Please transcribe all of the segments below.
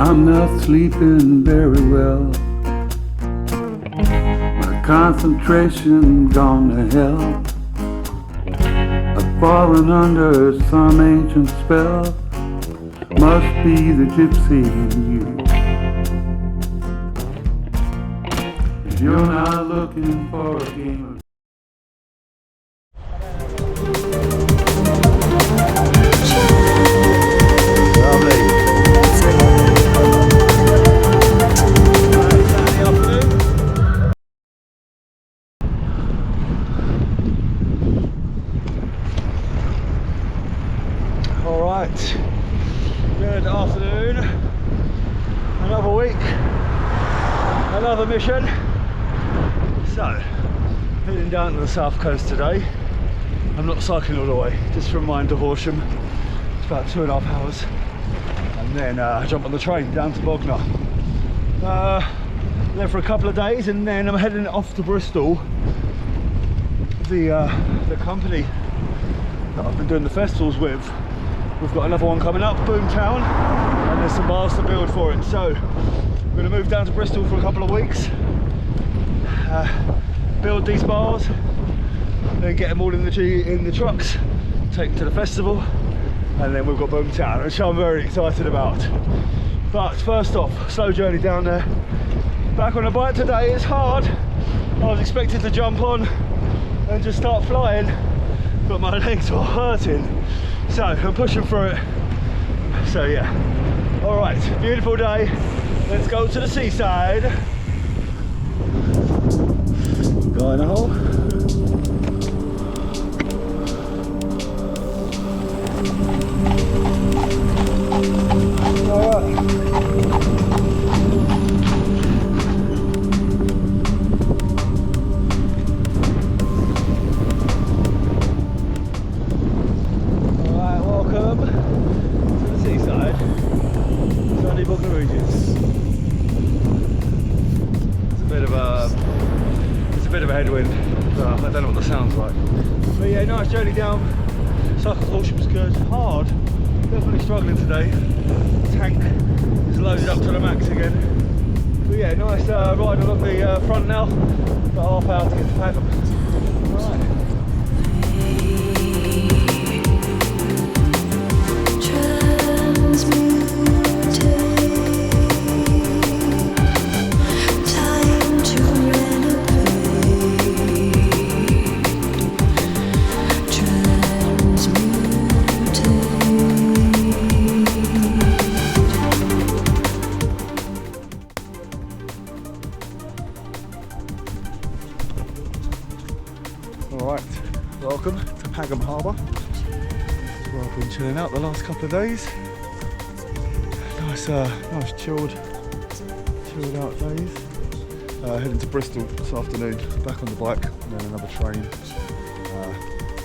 I'm not sleeping very well. My concentration gone to hell. I've fallen under some ancient spell. Must be the gypsy in you. If you're not looking for a game of Alright, good afternoon, another week, another mission. So, heading down to the south coast today. I'm not cycling all the way, just from mine to Horsham. It's about 2.5 hours, and then I jump on the train down to Bognor. There for a couple of days, and then I'm heading off to Bristol. The company that I've been doing the festivals with, we've got another one coming up, Boomtown, and there's some bars to build for it. So we're going to move down to Bristol for a couple of weeks, build these bars, then get them all in the trucks, take them to the festival, and then we've got Boomtown, which I'm very excited about. But first off, slow journey down there. Back on the bike today. It's hard. I was expected to jump on and just start flying, but my legs were hurting. So I'm pushing through it. So yeah. Alright, beautiful day. Let's go to the seaside. Go in a hole. Alright. Headwind, I don't know what the sound's like, but yeah, nice journey down. Cycle to Horsham was good, hard, definitely struggling today. Tank is loaded up to the max again, but yeah, nice ride along the front now. About half hour to get to Pagham. Right. Alright, welcome to Pagham Harbour. That's where I've been chilling out the last couple of days. Nice chilled out days. Heading to Bristol this afternoon, back on the bike, and then another train.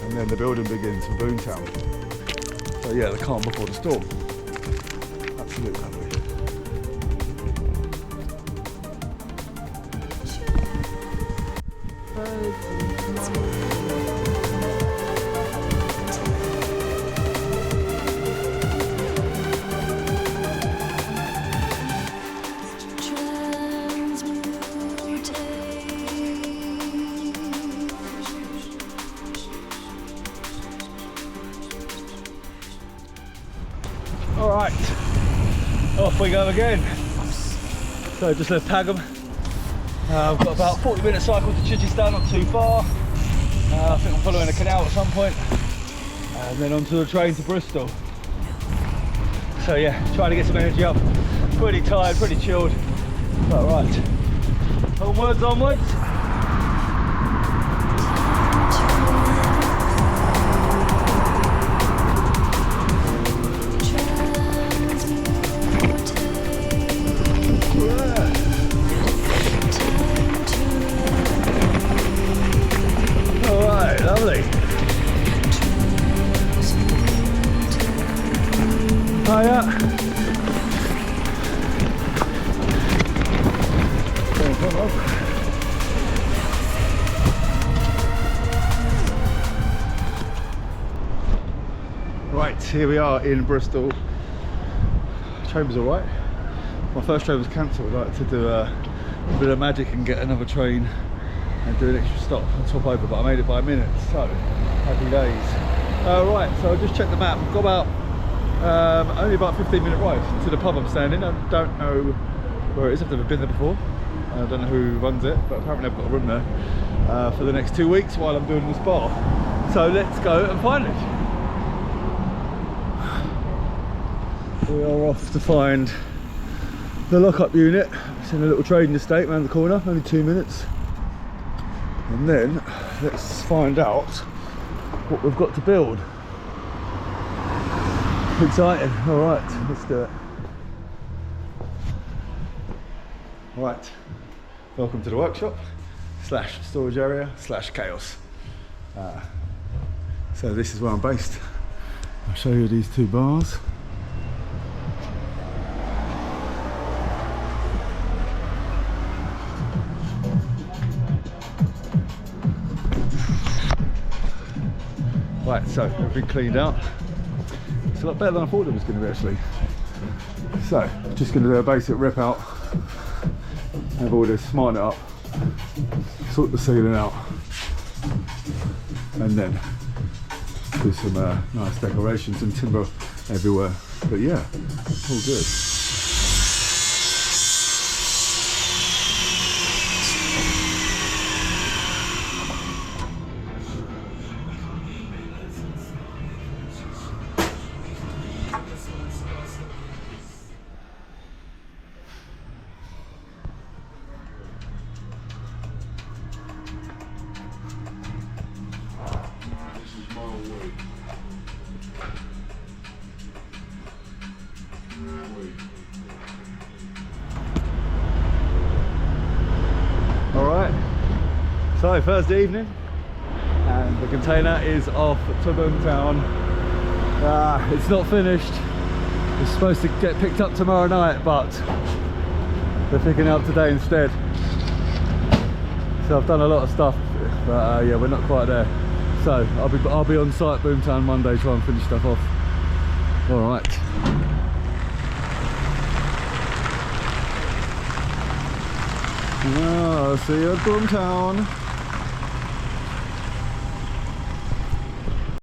And then the building begins for Boomtown. So yeah, the calm before the storm. Absolutely lovely. Alright, off we go again. So just left Pagham. I've got about 40-minute cycle to Chichester, not too far. I think I'm following a canal at some point. And then onto the train to Bristol. So yeah, trying to get some energy up. Pretty tired, pretty chilled. But right, onwards. Lovely. Hiya. Right, here we are in Bristol. Chamber's alright. my first train was cancelled. I had to do a bit of magic and get another train and do an extra stop and swap over, but I made it by a minute, so happy days. Right, so I just checked the map. We've got about only about 15-minute ride to the pub I'm staying in. I don't know where it is. I've never been there before. I don't know who runs it, but apparently I've got a room there for the next 2 weeks while I'm doing this bar. So let's go and find it. We are off to find the lock-up unit. It's in a little trading estate around the corner, only 2 minutes. And then let's find out what we've got to build. Exciting. All right, let's do it. Right, welcome to the workshop slash storage area slash chaos. So this is where I'm based. I'll show you these two bars. Right, so everything cleaned out. It's a lot better than I thought it was going to be actually. So, just going to do a basic rip out. Have all this, smarten it up, sort the ceiling out, and then do some nice decorations and timber everywhere. But yeah, all good. So Thursday evening, and the container is off to Boomtown. It's not finished. It's supposed to get picked up tomorrow night, but they're picking it up today instead. So I've done a lot of stuff, but yeah, we're not quite there. So I'll be on site Boomtown Monday, try and finish stuff off. All right. I'll see you at Boomtown.